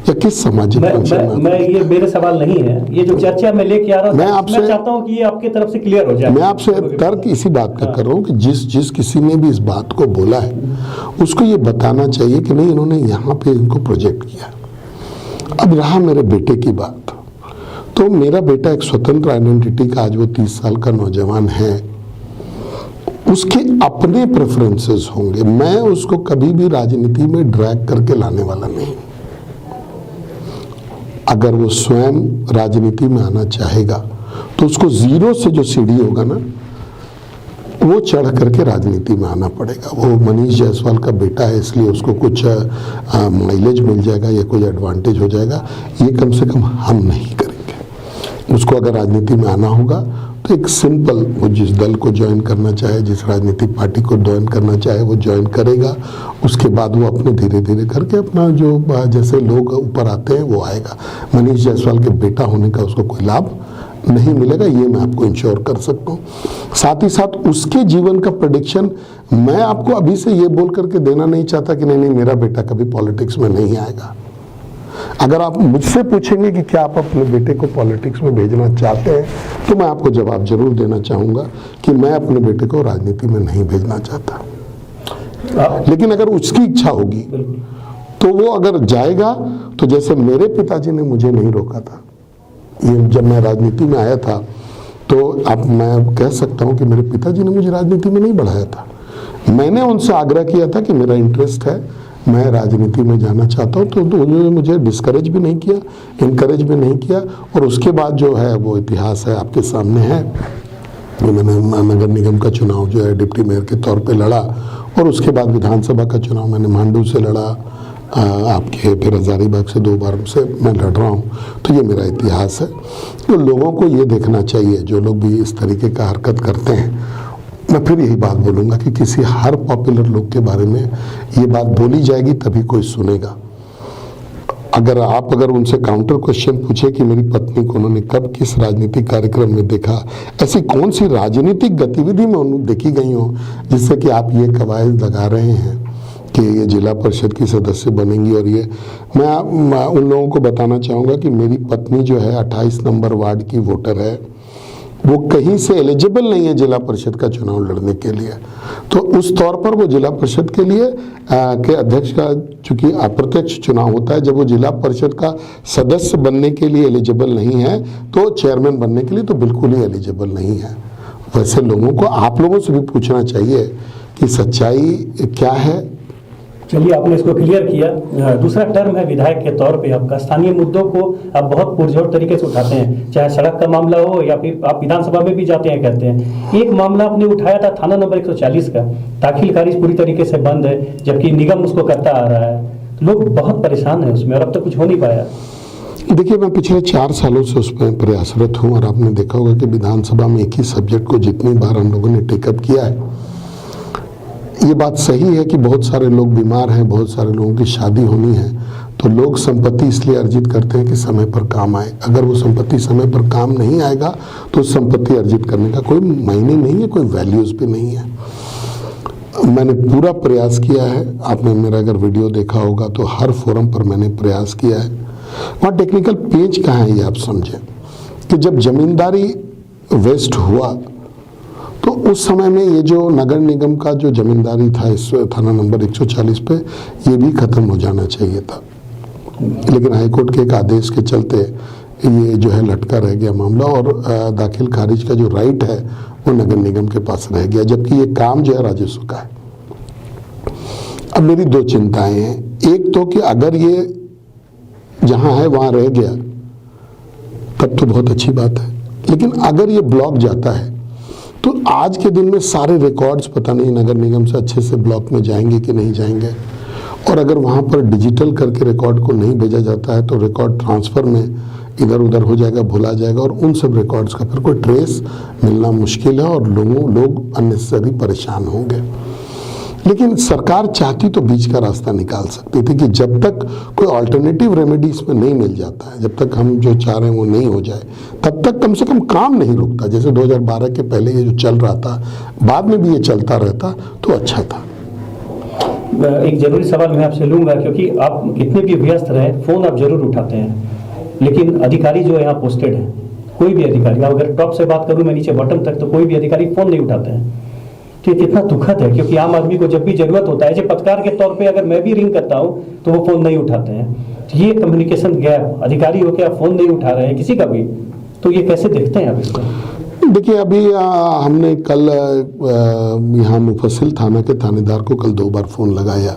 या किस सामाजिक फंक्शन में? मैं ये मेरे सवाल नहीं है, ये जो चर्चा में लेके आ रहा हूँ, मैं चाहता हूँ कि ये आपकी तरफ से क्लियर हो जाए। मैं आपसे तर्क इसी बात का कर रहा हूँ कि जिस किसी ने भी इस बात को बोला है उसको ये बताना चाहिए कि नहीं, इन्होंने यहाँ पे इनको प्रोजेक्ट किया। अब रहा मेरे बेटे की बात, तो मेरा बेटा एक स्वतंत्र आइडेंटिटी का, आज वो 30 साल का नौजवान है, उसके अपने प्रेफरेंसेस होंगे। मैं उसको कभी भी राजनीति में ड्रैग करके लाने वाला नहीं। अगर वो स्वयं राजनीति में आना चाहेगा तो उसको जीरो से जो सीढ़ी होगा ना, वो चढ़ करके राजनीति में आना पड़ेगा। वो मनीष जायसवाल का बेटा है, इसलिए उसको कुछ माइलेज मिल जाएगा या कोई एडवांटेज हो जाएगा, ये कम से कम हम नहीं करेंगे। उसको अगर राजनीति में आना होगा तो एक सिंपल, वो जिस दल को ज्वाइन करना चाहे, जिस राजनीतिक पार्टी को ज्वाइन करना चाहे वो ज्वाइन करेगा। उसके बाद वो अपने धीरे धीरे करके अपना जो जैसे लोग ऊपर आते हैं वो आएगा। मनीष जायसवाल के बेटा होने का उसको कोई लाभ नहीं मिलेगा, ये मैं आपको इंश्योर कर सकता हूँ। साथ ही साथ उसके जीवन का प्रेडिक्शन मैं आपको अभी से ये बोल करके देना नहीं चाहता कि नहीं मेरा बेटा कभी पॉलिटिक्स में नहीं आएगा। अगर आप मुझसे पूछेंगे कि क्या आप अपने बेटे को पॉलिटिक्स में भेजना चाहते हैं, तो मैं आपको जवाब जरूर देना चाहूँगा कि मैं अपने बेटे को राजनीति में नहीं भेजना चाहता। लेकिन अगर उसकी इच्छा होगी तो वो अगर जाएगा, तो जैसे मेरे पिताजी ने मुझे नहीं रोका था, ये जब मैं राजनीति में आया था, तो अब मैं कह सकता हूँ कि मेरे पिताजी ने मुझे राजनीति में नहीं बढ़ाया था। मैंने उनसे आग्रह किया था कि मेरा इंटरेस्ट है, मैं राजनीति में जाना चाहता हूँ, तो उन्होंने मुझे डिस्करेज भी नहीं किया, इनकरेज भी नहीं किया। और उसके बाद जो है वो इतिहास है, आपके सामने है। मैंने नगर निगम का चुनाव जो है डिप्टी मेयर के तौर पे लड़ा और उसके बाद विधानसभा का चुनाव मैंने मांडू से लड़ा, आपके फिर हजारीबाग से 2 बार से मैं लड़ रहा हूँ। तो ये मेरा इतिहास है। तो लोगों को ये देखना चाहिए, जो लोग भी इस तरीके का हरकत करते हैं, मैं फिर यही बात बोलूँगा कि किसी हर पॉपुलर लोग के बारे में ये बात बोली जाएगी तभी कोई सुनेगा। अगर उनसे काउंटर क्वेश्चन पूछे कि मेरी पत्नी को उन्होंने कब किस राजनीतिक कार्यक्रम में देखा, ऐसी कौन सी राजनीतिक गतिविधि में उन्होंने देखी गई हो जिससे कि आप ये कवायद लगा रहे हैं कि ये जिला परिषद की सदस्य बनेंगी। और ये मैं उन लोगों को बताना चाहूँगा कि मेरी पत्नी जो है 28 नंबर वार्ड की वोटर है, वो कहीं से एलिजिबल नहीं है जिला परिषद का चुनाव लड़ने के लिए। तो उस तौर पर वो जिला परिषद के लिए के अध्यक्ष का चूंकि अप्रत्यक्ष चुनाव होता है, जब वो जिला परिषद का सदस्य बनने के लिए एलिजिबल नहीं है तो चेयरमैन बनने के लिए तो बिल्कुल ही एलिजिबल नहीं है। वैसे लोगों को, आप लोगों से भी पूछना चाहिए कि सच्चाई क्या है। चलिए, आपने इसको क्लियर किया। दूसरा टर्म है विधायक के तौर पे आपका। स्थानीय मुद्दों को आप बहुत पुरजोर तरीके से उठाते हैं, चाहे सड़क का मामला हो या फिर आप विधानसभा में भी जाते हैं कहते हैं। एक मामला आपने उठाया था थाना नंबर 140 का, दाखिल खारिज पूरी तरीके से बंद है जबकि निगम उसको करता आ रहा है। लोग बहुत परेशान है उसमें और अब तक कुछ हो नहीं पाया। देखिए, मैं पिछले 4 सालों से उसमें प्रयासरत हूँ और आपने देखा होगा कि विधानसभा में एक ही सब्जेक्ट को जितनी बार हम लोगों ने टेकअप किया है। ये बात सही है कि बहुत सारे लोग बीमार हैं, बहुत सारे लोगों की शादी होनी है, तो लोग संपत्ति इसलिए अर्जित करते हैं कि समय पर काम आए। अगर वो संपत्ति समय पर काम नहीं आएगा तो संपत्ति अर्जित करने का कोई मायने नहीं है, कोई वैल्यूज भी नहीं है। मैंने पूरा प्रयास किया है, आपने मेरा अगर वीडियो देखा होगा तो हर फोरम पर मैंने प्रयास किया है। वहाँ टेक्निकल पेज कहाँ है ये आप समझें कि जब जमींदारी वेस्ट हुआ तो उस समय में ये जो नगर निगम का जो जमींदारी था इस थाना नंबर 140 पे, ये भी खत्म हो जाना चाहिए था। लेकिन हाईकोर्ट के एक आदेश के चलते ये जो है लटका रह गया मामला और दाखिल खारिज का जो राइट है वो नगर निगम के पास रह गया, जबकि ये काम जो है राजस्व का है। अब मेरी 2 चिंताएं हैं। एक तो कि अगर ये जहां है वहां रह गया तब तो बहुत अच्छी बात है, लेकिन अगर ये ब्लॉक जाता है तो आज के दिन में सारे रिकॉर्ड्स पता नहीं नगर निगम से अच्छे से ब्लॉक में जाएंगे कि नहीं जाएंगे। और अगर वहाँ पर डिजिटल करके रिकॉर्ड को नहीं भेजा जाता है तो रिकॉर्ड ट्रांसफ़र में इधर उधर हो जाएगा, भुला जाएगा और उन सब रिकॉर्ड्स का फिर कोई ट्रेस मिलना मुश्किल है और लोग अननेसेसरी परेशान होंगे। लेकिन सरकार चाहती तो बीच का रास्ता निकाल सकती थी कि जब तक कोई अल्टरनेटिव रेमेडी इसमें नहीं मिल जाता है, जब तक हम जो चाह रहे हैं वो नहीं हो जाए, तब तक कम से कम काम नहीं रुकता। जैसे 2012 के पहले ये जो चल रहा था, बाद में भी ये चलता रहता तो अच्छा था। एक जरूरी सवाल मैं आपसे लूंगा, क्योंकि आप कितने भी व्यस्त रहे फोन आप जरूर उठाते हैं, लेकिन अधिकारी जो यहाँ पोस्टेड है, कोई भी अधिकारी, अगर टॉप से बात करूँ मैं नीचे बॉटम तक, तो कोई भी अधिकारी फोन नहीं उठाते हैं। तो ये कितना दुखद है, क्योंकि आम आदमी को जब भी जरूरत होता है, जैसे पत्रकार के तौर पे अगर मैं भी रिंग करता हूँ तो वो फोन नहीं उठाते हैं। तो ये कम्युनिकेशन गैप, अधिकारी हो क्या फोन नहीं उठा रहे हैं किसी का भी, तो ये कैसे देखते हैं आप इसको? देखिए, अभी हमने कल यहाँ मुफस्सिल थाना के थानेदार को कल 2 बार फ़ोन लगाया,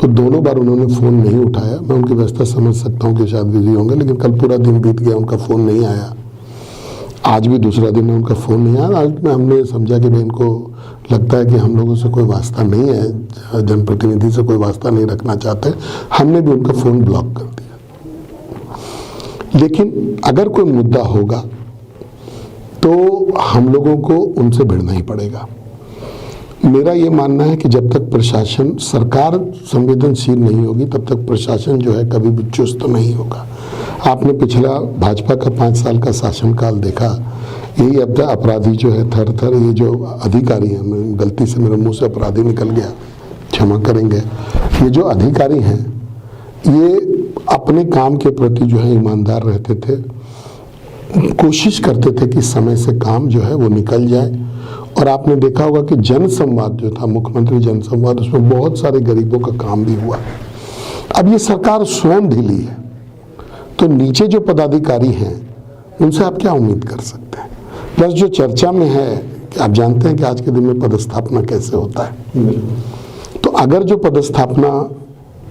तो दोनों बार उन्होंने फ़ोन नहीं उठाया। मैं उनकी व्यवस्था समझ सकता हूँ कि शायद बिजी होंगे, लेकिन कल पूरा दिन बीत गया, उनका फ़ोन नहीं आया। आज भी दूसरा दिन है, उनका फ़ोन नहीं आया। आज में हमने समझा कि भाई इनको लगता है कि हम लोगों से कोई वास्ता नहीं है, जनप्रतिनिधि से कोई वास्ता नहीं रखना चाहते। हमने भी उनका फ़ोन ब्लॉक कर दिया। लेकिन अगर कोई मुद्दा होगा तो हम लोगों को उनसे भिड़ना ही पड़ेगा। मेरा ये मानना है कि जब तक प्रशासन, सरकार संवेदनशील नहीं होगी तब तक प्रशासन जो है कभी भी चुस्त नहीं होगा। आपने पिछला भाजपा का 5 साल का शासनकाल देखा, यही अब अपराधी जो है थर थर, ये जो अधिकारी हैं, गलती से मेरे मुंह से अपराधी निकल गया, क्षमा करेंगे, ये जो अधिकारी हैं ये अपने काम के प्रति जो है ईमानदार रहते थे, कोशिश करते थे कि समय से काम जो है वो निकल जाए। और आपने देखा होगा कि जन संवाद जो था, मुख्यमंत्री जन संवाद, उसमें बहुत सारे गरीबों का काम भी हुआ। अब ये सरकार स्वयं ढीली है, तो नीचे जो पदाधिकारी हैं उनसे आप क्या उम्मीद कर सकते हैं? प्लस जो चर्चा में है कि आप जानते हैं कि आज के दिन में पदस्थापना कैसे होता है, तो अगर जो पदस्थापना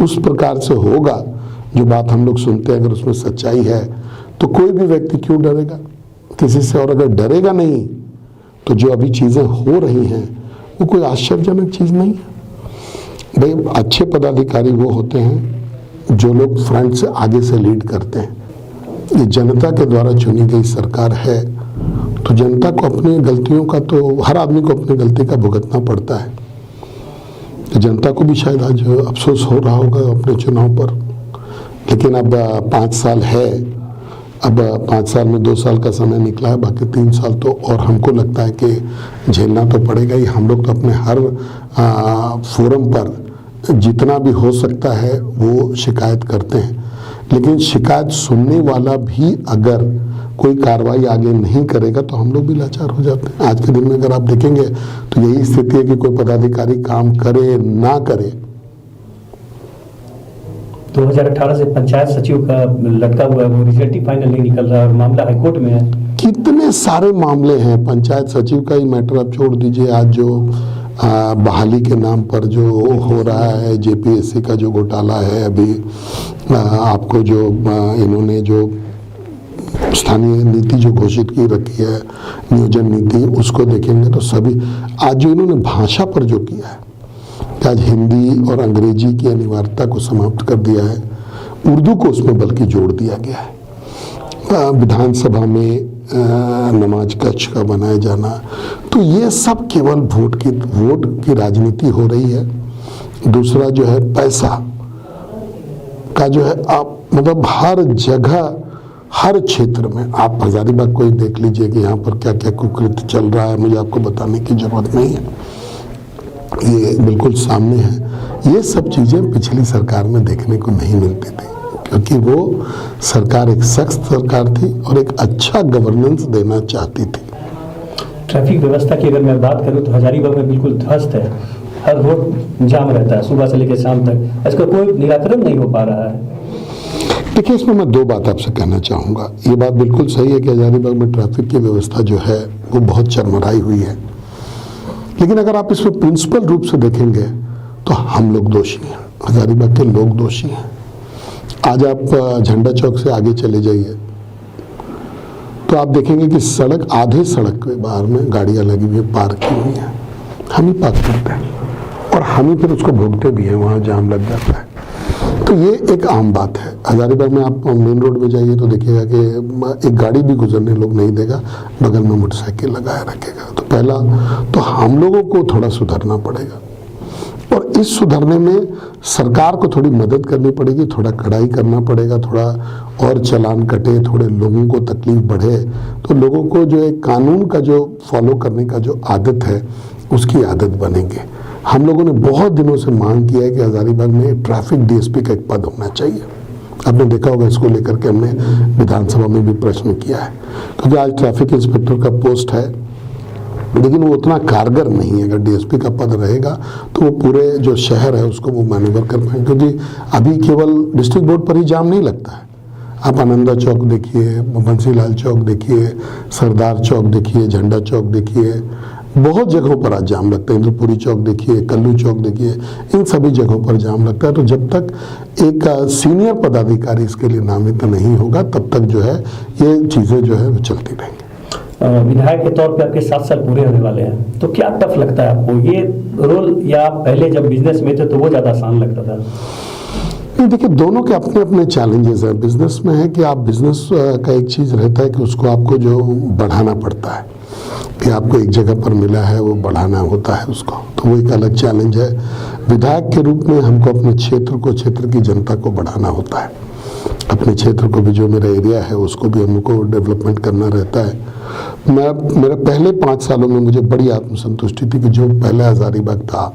उस प्रकार से होगा, जो बात हम लोग सुनते हैं, अगर उसमें सच्चाई है तो कोई भी व्यक्ति क्यों डरेगा किसी से? और अगर डरेगा नहीं तो जो अभी चीज़ें हो रही हैं वो कोई आश्चर्यजनक चीज़ नहीं है। भाई अच्छे पदाधिकारी वो होते हैं जो लोग फ्रंट से आगे से लीड करते हैं। ये जनता के द्वारा चुनी गई सरकार है, तो जनता को अपनी गलतियों का, तो हर आदमी को अपनी गलती का भुगतना पड़ता है। तो जनता को भी शायद आज अफसोस हो रहा होगा अपने चुनाव पर, लेकिन अब 5 साल है, अब 5 साल में 2 साल का समय निकला है, बाकी 3 साल तो और हमको लगता है कि झेलना तो पड़ेगा ही। हम लोग तो अपने हर फोरम पर जितना भी हो सकता है वो शिकायत करते हैं, लेकिन शिकायत सुनने वाला भी अगर कोई कार्रवाई आगे नहीं करेगा तो हम लोग भी लाचार हो जाते हैं। आज के दिन में अगर आप देखेंगे तो यही स्थिति है कि कोई पदाधिकारी काम करे ना करे। 2018 से पंचायत सचिव का लटका हुआ है, वो रिजल्ट ही फाइनल नहीं निकल रहा और मामला हाईकोर्ट में है। कितने सारे मामले हैं, पंचायत सचिव का ही मैटर आप छोड़ दीजिए, आज जो बहाली के नाम पर जो हो रहा है, जेपीएससी का जो घोटाला है, अभी आपको जो इन्होंने जो स्थानीय नीति जो घोषित की रखी है, नियोजन नीति, उसको देखेंगे तो सभी आज जो इन्होंने भाषा पर जो किया है, आज हिंदी और अंग्रेजी की अनिवार्यता को समाप्त कर दिया है, उर्दू को उसमें बल्कि जोड़ दिया गया है। विधानसभा में नमाज कक्ष का बनाया जाना, तो ये सब केवल वोट की राजनीति हो रही है। दूसरा जो है पैसा का जो है, आप मतलब हर जगह हर क्षेत्र में आप हजारीबाग को ही देख लीजिए कि यहाँ पर क्या क्या कुकृत्य चल रहा है, मुझे आपको बताने की जरूरत नहीं है, ये बिल्कुल सामने है। ये सब चीज़ें पिछली सरकार में देखने को नहीं मिलती थी, क्योंकि वो सरकार एक सख्त सरकार थी और एक अच्छा गवर्नेंस देना चाहती थी। ट्रैफिक व्यवस्था की अगर मैं बात करूं तो हजारीबाग में बिल्कुल ध्वस्त है, हर रोड जाम रहता है सुबह से लेकर शाम तक, इसका कोई निराकरण नहीं हो पा रहा है। देखिए, इसमें मैं 2 बात आपसे कहना चाहूँगा। ये बात बिल्कुल सही है कि हजारीबाग में ट्रैफिक की व्यवस्था जो है वो बहुत चरमराई हुई है, लेकिन अगर आप इसमें प्रिंसिपल रूप से देखेंगे तो हम लोग दोषी हैं, हजारीबाग के लोग दोषी हैं। आज आप झंडा चौक से आगे चले जाइए तो आप देखेंगे कि सड़क, आधे सड़क के बाहर में गाड़ियां लगी हुई, पार्क की हुई हैं, हम ही पार्क करते हैं और हम ही फिर उसको भोगते भी हैं, वहाँ जाम लग जाता है। तो ये एक आम बात है। हजारीबाग में आप मेन रोड में जाइए तो देखिएगा कि एक गाड़ी भी गुजरने लोग नहीं देगा, बगल में मोटरसाइकिल लगाया रखेगा। तो पहला तो हम लोगों को थोड़ा सुधरना पड़ेगा, और इस सुधरने में सरकार को थोड़ी मदद करनी पड़ेगी, थोड़ा कड़ाई करना पड़ेगा, थोड़ा और चालान कटे, थोड़े लोगों को तकलीफ बढ़े, तो लोगों को जो एक कानून का जो फॉलो करने का जो आदत है उसकी आदत बनेंगे। हम लोगों ने बहुत दिनों से मांग किया है कि हजारीबाग में ट्रैफिक डीएसपी का एक पद होना चाहिए। आपने देखा होगा, इसको लेकर के हमने विधानसभा में भी प्रश्न किया है, क्योंकि आज ट्रैफिक इंस्पेक्टर का पोस्ट है, लेकिन वो उतना कारगर नहीं है। अगर डीएसपी का पद रहेगा तो वो पूरे जो शहर है उसको वो मैनेवर कर पाएंगे, क्योंकि अभी केवल डिस्ट्रिक्ट बोर्ड पर ही जाम नहीं लगता है। आप आनंदा चौक देखिए, बंसीलाल चौक देखिए, सरदार चौक देखिए, झंडा चौक देखिए, बहुत जगहों पर आज जाम लगता है। इंद्रपुरी चौक देखिए, कल्लू चौक देखिए, इन सभी जगहों पर जाम लगता है। तो जब तक एक सीनियर पदाधिकारी इसके लिए नामित नहीं होगा तब तक जो है ये चीज़ें जो है वो चलती रहेंगी। विधायक के तौर पे आपके 7 साल पूरे होने वाले हैं, तो क्या टफ लगता है आपको ये रोल, या पहले जब बिजनेस में थे तो वो ज़्यादा आसान लगता था? देखिए, दोनों के अपने अपने चैलेंजेस हैं। बिजनेस में है कि आप बिजनेस का एक चीज़ रहता है कि उसको आपको जो बढ़ाना पड़ता है, कि आपको एक जगह पर मिला है वो बढ़ाना होता है उसको, तो वो एक अलग चैलेंज है। विधायक के रूप में हमको अपने क्षेत्र की जनता को बढ़ाना होता है, अपने क्षेत्र को भी, जो मेरा एरिया है उसको भी हमको डेवलपमेंट करना रहता है। मेरे पहले 5 सालों में मुझे बड़ी आत्मसंतुष्टि थी कि जो पहले हजारीबाग था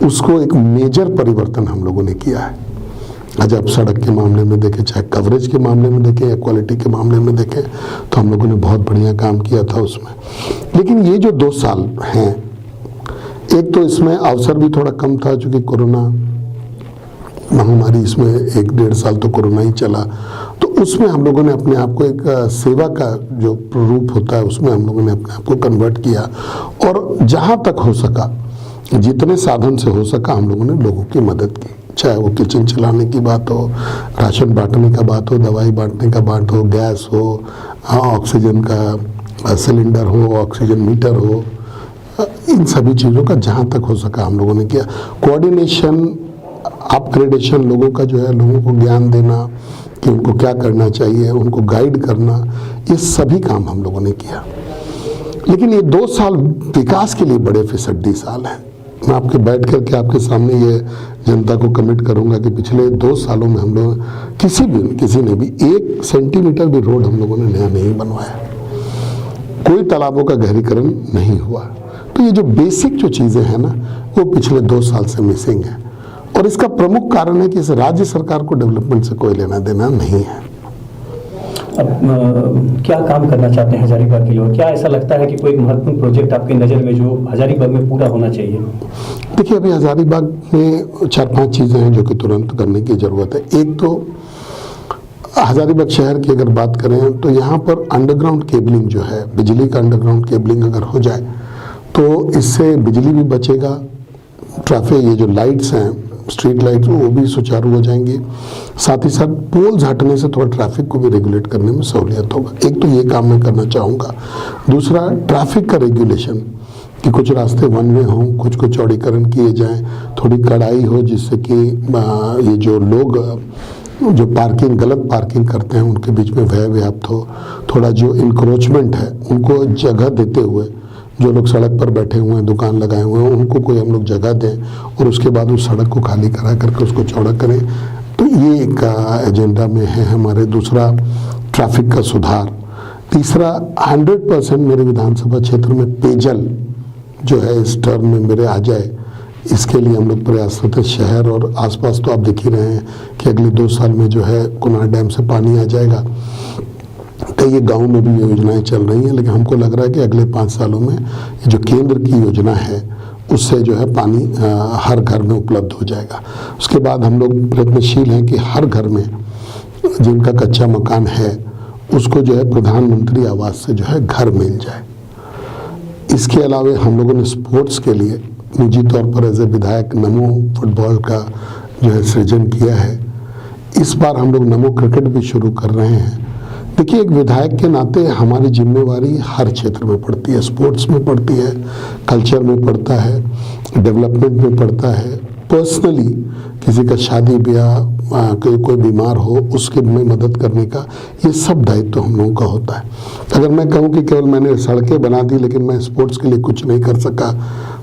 उसको एक मेजर परिवर्तन हम लोगों ने किया है। आज आप सड़क के मामले में देखें, चाहे कवरेज के मामले में देखें या क्वालिटी के मामले में देखें, तो हम लोगों ने बहुत बढ़िया काम किया था उसमें। लेकिन ये जो 2 साल हैं, एक तो इसमें अवसर भी थोड़ा कम था, चूँकि कोरोना महामारी, इसमें 1-1.5 साल तो कोरोना ही चला, तो उसमें हम लोगों ने अपने आप को एक सेवा का जो रूप होता है उसमें हम लोगों ने अपने आप को कन्वर्ट किया, और जहाँ तक हो सका, जितने साधन से हो सका, हम लोगों ने लोगों की मदद की। चाहे वो किचन चलाने की बात हो, राशन बांटने का बात हो, दवाई बांटने का बात हो, गैस हो, ऑक्सीजन का सिलेंडर हो, ऑक्सीजन मीटर हो, इन सभी चीज़ों का जहाँ तक हो सका हम लोगों ने किया। कोऑर्डिनेशन, अपग्रेडेशन, लोगों का जो है, लोगों को ज्ञान देना कि उनको क्या करना चाहिए, उनको गाइड करना, ये सभी काम हम लोगों ने किया। लेकिन ये 2 साल विकास के लिए बड़े फिसड्डी साल हैं। मैं आपके बैठ करके आपके सामने ये जनता को कमिट करूंगा कि पिछले 2 सालों में हम लोग किसी ने भी 1 सेंटीमीटर भी रोड हम लोगों ने नया नहीं बनवाया, कोई तालाबों का गहरीकरण नहीं हुआ। तो ये जो बेसिक जो चीज़ें हैं ना, वो पिछले 2 साल से मिसिंग है। और इसका प्रमुख कारण है कि इस राज्य सरकार को डेवलपमेंट से कोई लेना देना नहीं है। अब क्या काम करना चाहते हैं हजारीबाग के लोग? क्या ऐसा लगता है कि कोई महत्वपूर्ण प्रोजेक्ट आपकी नज़र में जो हजारीबाग में पूरा होना चाहिए? देखिए, अभी हजारीबाग में 4-5 चीज़ें हैं जो कि तुरंत करने की ज़रूरत है। एक तो हजारीबाग शहर की अगर बात करें तो यहाँ पर अंडरग्राउंड केबलिंग जो है, बिजली का अंडरग्राउंड केबलिंग अगर हो जाए तो इससे बिजली भी बचेगा, ट्रैफिक, ये जो लाइट्स हैं, स्ट्रीट लाइट्स, वो भी सुचारू हो जाएंगी। साथ ही साथ पोल्स हटने से थोड़ा ट्रैफिक को भी रेगुलेट करने में सहूलियत होगा। एक तो ये काम मैं करना चाहूँगा। दूसरा, ट्रैफिक का रेगुलेशन, कि कुछ रास्ते वन वे हों, कुछ को चौड़ीकरण किए जाएं, थोड़ी कड़ाई हो, जिससे कि ये जो लोग जो गलत पार्किंग करते हैं उनके बीच में भय व्याप्त हो। थोड़ा जो इंक्रोचमेंट है उनको जगह देते हुए, जो लोग सड़क पर बैठे हुए हैं, दुकान लगाए हुए हैं, उनको कोई हम लोग जगह दें और उसके बाद उस सड़क को खाली करा करके उसको चौड़ा करें। तो ये एक एजेंडा में है हमारे। दूसरा, ट्रैफिक का सुधार। तीसरा, 100% मेरे विधानसभा क्षेत्र में पेयजल जो है इस टर्म में मेरे आ जाए, इसके लिए हम लोग प्रयासरत हैं। शहर और आसपास तो आप देख ही रहे हैं कि अगले 2 साल में जो है कुनार डैम से पानी आ जाएगा। कई गांव में भी योजनाएं चल रही हैं, लेकिन हमको लग रहा है कि अगले 5 सालों में जो केंद्र की योजना है उससे जो है पानी हर घर में उपलब्ध हो जाएगा। उसके बाद हम लोग प्रयत्नशील हैं कि हर घर में जिनका कच्चा मकान है उसको जो है प्रधानमंत्री आवास से जो है घर मिल जाए। इसके अलावा हम लोगों ने स्पोर्ट्स के लिए निजी तौर पर एज ए विधायक नमो फुटबॉल का जो है सृजन किया है। इस बार हम लोग नमो क्रिकेट भी शुरू कर रहे हैं। देखिए, एक विधायक के नाते हमारी जिम्मेवारी हर क्षेत्र में पड़ती है, स्पोर्ट्स में पड़ती है, कल्चर में पड़ता है, डेवलपमेंट में पड़ता है, पर्सनली किसी का शादी ब्याह, कोई बीमार हो उसके में मदद करने का, ये सब दायित्व तो हम लोगों का होता है। अगर मैं कहूँ कि केवल मैंने सड़कें बना दी लेकिन मैं स्पोर्ट्स के लिए कुछ नहीं कर सका,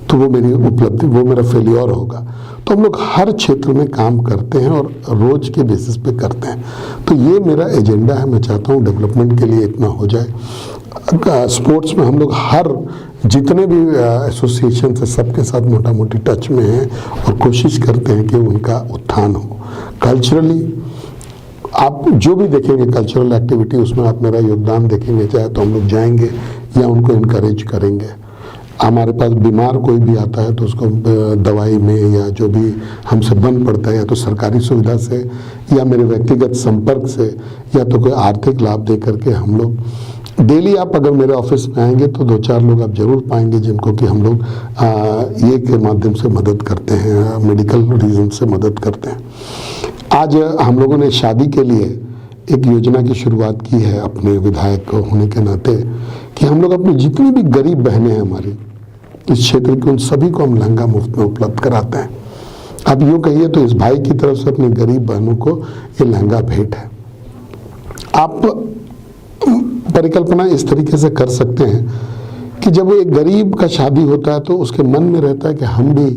तो वो मेरी उपलब्धि, वो मेरा फेलियर होगा। तो हम लोग हर क्षेत्र में काम करते हैं और रोज के बेसिस पे करते हैं। तो ये मेरा एजेंडा है। मैं चाहता हूँ डेवलपमेंट के लिए इतना हो जाए। स्पोर्ट्स में हम लोग हर जितने भी एसोसिएशन से सबके साथ मोटा मोटी टच में हैं और कोशिश करते हैं कि उनका उत्थान हो। कल्चरली आप जो भी देखेंगे कल्चरल एक्टिविटी, उसमें आप मेरा योगदान देखेंगे, चाहे तो हम लोग जाएंगे या उनको इनकरेज करेंगे। हमारे पास बीमार कोई भी आता है तो उसको दवाई में या जो भी हमसे बन पड़ता है, या तो सरकारी सुविधा से या मेरे व्यक्तिगत संपर्क से या तो कोई आर्थिक लाभ दे करके हम लोग डेली, आप अगर मेरे ऑफिस में आएंगे तो 2-4 लोग आप जरूर पाएंगे जिनको कि हम लोग ये के माध्यम से मदद करते हैं, मेडिकल रीजन से मदद करते हैं। आज हम लोगों ने शादी के लिए एक योजना की शुरुआत की है अपने विधायक होने के नाते, कि हम लोग अपनी जितनी भी गरीब बहनें हैं हमारी इस क्षेत्र की, उन सभी को हम लहंगा मुफ्त में उपलब्ध कराते हैं। अब यूँ कहिए तो इस भाई की तरफ से अपनी गरीब बहनों को ये लहंगा भेंट है। आप परिकल्पना इस तरीके से कर सकते हैं कि जब एक गरीब का शादी होता है तो उसके मन में रहता है कि हम भी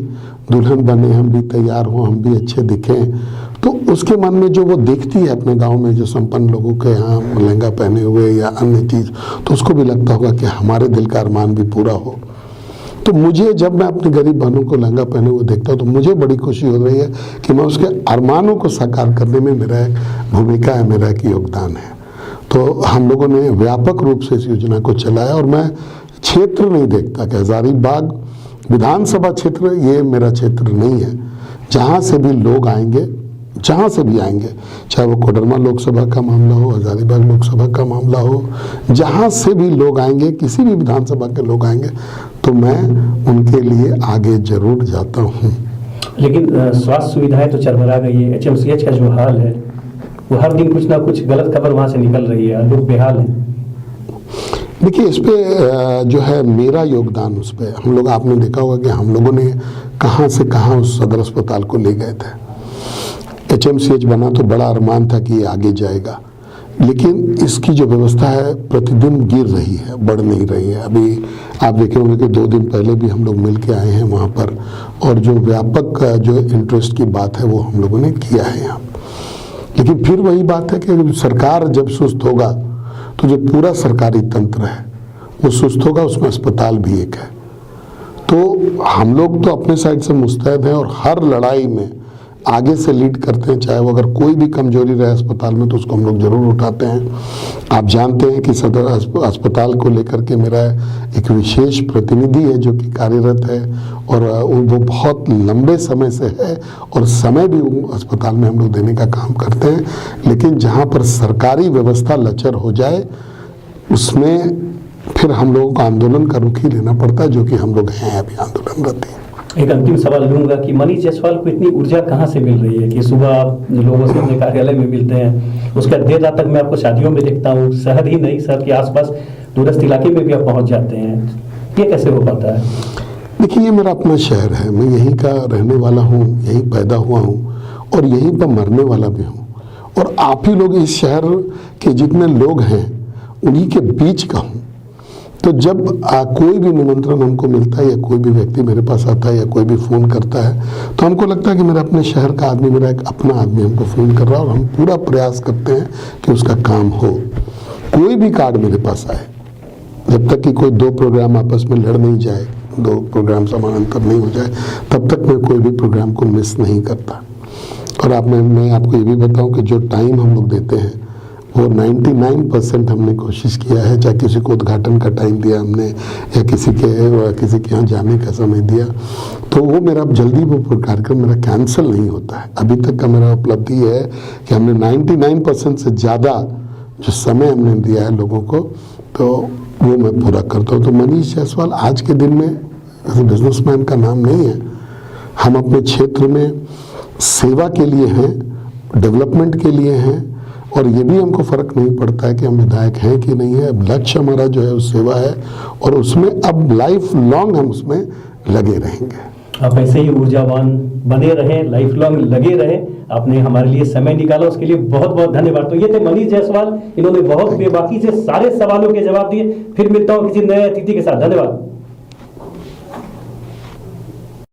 दुल्हन बने, हम भी तैयार हों, हम भी अच्छे दिखें। तो उसके मन में जो वो देखती है अपने गांव में जो संपन्न लोगों के यहाँ लहंगा पहने हुए या अन्य चीज़, तो उसको भी लगता होगा कि हमारे दिल का अरमान भी पूरा हो। तो मुझे, जब मैं अपनी गरीब बहनों को लहंगा पहने हुए देखता हूँ तो मुझे बड़ी खुशी हो रही है कि मैं उसके अरमानों को साकार करने में मेरा एक भूमिका है, मेरा एक योगदान है। तो हम लोगों ने व्यापक रूप से इस योजना को चलाया और मैं क्षेत्र नहीं देखता कि हजारीबाग विधानसभा क्षेत्र ये मेरा क्षेत्र नहीं है। जहाँ से भी लोग आएंगे, जहाँ से भी आएंगे, चाहे वो कोडरमा लोकसभा का मामला हो, हजारीबाग लोकसभा का मामला हो, जहाँ से भी लोग आएंगे, किसी भी विधानसभा के लोग आएंगे, तो मैं उनके लिए आगे जरूर जाता हूँ। लेकिन स्वास्थ्य सुविधाएं तो चरमरा गई है। HMCH का जो हाल है वो हर दिन कुछ ना कुछ गलत खबर वहाँ से निकल रही है, लोग बेहाल हैं। देखिए, इस पे जो है मेरा योगदान, उस पे हम लोग, आपने देखा होगा कि हम लोगों ने कहाँ से कहाँ उस सदर अस्पताल को ले गए थे। HMCH बना तो बड़ा अरमान था कि ये आगे जाएगा, लेकिन इसकी जो व्यवस्था है प्रतिदिन गिर रही है, बढ़ नहीं रही है। अभी आप देखे होंगे कि 2 दिन पहले भी हम लोग मिल के आए हैं वहाँ पर, और जो व्यापक जो इंटरेस्ट की बात है वो हम लोगों ने किया है यहाँ। लेकिन फिर वही बात है कि सरकार जब सुस्त होगा तो जो पूरा सरकारी तंत्र है वो सुस्त होगा, उसमें अस्पताल भी एक है। तो हम लोग तो अपने साइड से मुस्तैद हैं और हर लड़ाई में आगे से लीड करते हैं, चाहे वो अगर कोई भी कमजोरी रहे अस्पताल में तो उसको हम लोग जरूर उठाते हैं। आप जानते हैं कि सदर अस्पताल को लेकर के मेरा एक विशेष प्रतिनिधि है जो कि कार्यरत है, और वो बहुत लंबे समय से है, और समय भी अस्पताल में हम लोग देने का काम करते हैं। लेकिन जहाँ पर सरकारी व्यवस्था लचर हो जाए उसमें फिर हम लोगों को आंदोलन का रुख ही लेना पड़ता है, जो कि हम लोग हैं अभी आंदोलनरत हैं। एक अंतिम सवाल लूंगा कि मनीष जायसवाल को इतनी ऊर्जा कहाँ से मिल रही है कि सुबह आप लोगों से अपने कार्यालय में मिलते हैं, उसके बाद देर रात तक मैं आपको शादियों में देखता हूँ, शहर ही नहीं शहर के आसपास दूरस्थ इलाके में भी आप पहुँच जाते हैं, ये कैसे हो पाता है? देखिए, ये मेरा अपना शहर है, मैं यहीं का रहने वाला हूँ, यहीं पैदा हुआ हूँ और यहीं पर मरने वाला भी हूँ, और आप ही लोग इस शहर के जितने लोग हैं उन्हीं के बीच का हूँ। तो जब कोई भी निमंत्रण हमको मिलता है या कोई भी व्यक्ति मेरे पास आता है या कोई भी फ़ोन करता है तो हमको लगता है कि मेरा अपने शहर का आदमी, मेरा एक अपना आदमी हमको फ़ोन कर रहा है, और हम पूरा प्रयास करते हैं कि उसका काम हो। कोई भी कार्ड मेरे पास आए, जब तक कि कोई 2 प्रोग्राम आपस में लड़ नहीं जाए, 2 प्रोग्राम समानांतर नहीं हो जाए, तब तक मैं कोई भी प्रोग्राम को मिस नहीं करता। और मैं आपको ये भी बताऊँ कि जो टाइम हम लोग देते हैं वो 99% हमने कोशिश किया है, चाहे किसी को उद्घाटन का टाइम दिया हमने या किसी के यहाँ जाने का समय दिया, तो वो मेरा जल्दी वो कार्यक्रम मेरा कैंसिल नहीं होता है। अभी तक का मेरा उपलब्धि है कि हमने 99% से ज़्यादा जो समय हमने दिया है लोगों को, तो वो मैं पूरा करता हूँ। तो मनीष जायसवाल आज के दिन में बिजनेसमैन का नाम नहीं है, हम अपने क्षेत्र में सेवा के लिए हैं, डेवलपमेंट के लिए हैं, और ये भी हमको फर्क नहीं पड़ता है कि हम विधायक हैं कि नहीं है। अब लक्ष्य हमारा जो है वो सेवा है, और उसमें अब लाइफ लॉन्ग हम उसमें लगे रहेंगे। आप ऐसे ही ऊर्जावान बने रहें, लाइफ लॉन्ग लगे रहें। आपने हमारे लिए समय निकाला, उसके लिए बहुत बहुत धन्यवाद। तो ये थे मनीष जायसवाल, इन्होंने बहुत बेबाकी से सारे सवालों के जवाब दिए। फिर मिलता हूँ किसी नए अतिथि के साथ। धन्यवाद।